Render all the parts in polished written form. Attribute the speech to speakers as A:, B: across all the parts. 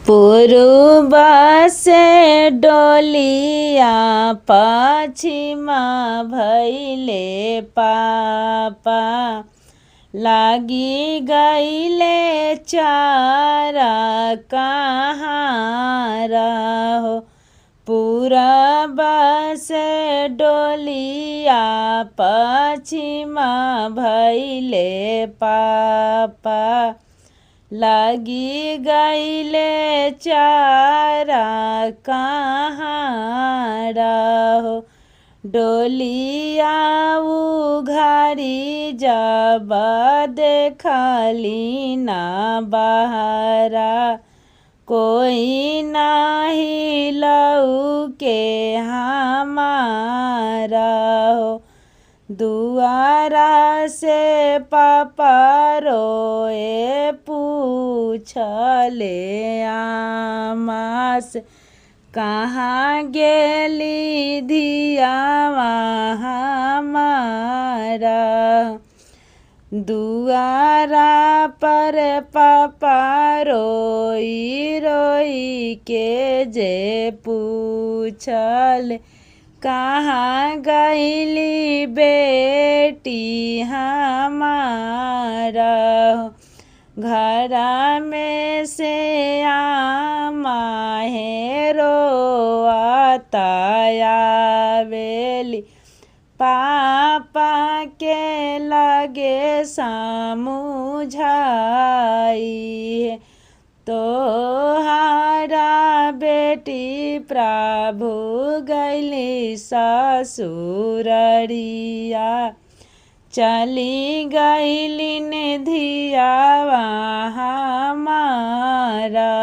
A: पूर्व से डोलिया पश्चिमा भैले पापा लागी गईले चारा कहाँ रहो। पूरब से डोलिया पश्चिमा भैले पापा लागी गईले चारा कहाँ रहो। डोलिया उघारी जब देखली ना बहरा कोई नाही लौके हमारा हो। दुआरा से पापा रोए पूछले आमा से कहाँ गेली धियावा हमारा। दुआरा पर पापा रोई रोई के जे पूछल कहाँ गईली बेटी हमारा। घरा में से आमा है रोआता आवेली पापा के लगे समझाई तोहारा बेटी प्रभु गईली ससुररिया चली गईली ने धियावा हमारा।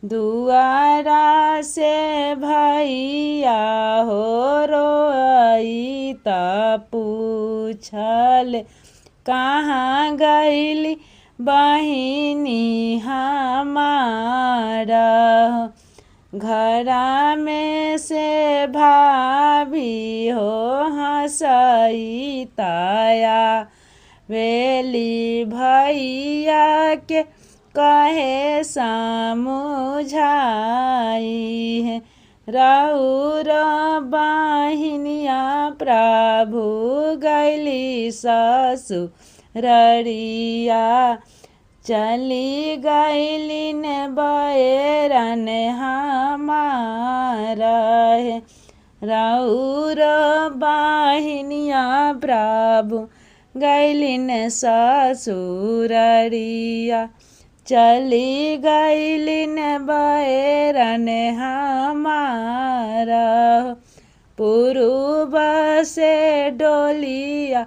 A: दुआरा से भैया हो रोई त पूछल कहाँ गईली बहिनी हमारा। घरा में से भाभी हो हंसई ताया वेली भैया के कहे समझाई है। राउर बहिनिया प्रभु गईली ससुररिया चली गईली ने बैरन हमारा है। राउर बहिनिया प्रभु गईली ने ससुररिया चली गईली ने बैरन हमारा। पूर्व से डोलिया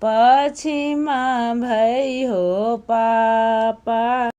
A: पश्चिमा भई हो पापा।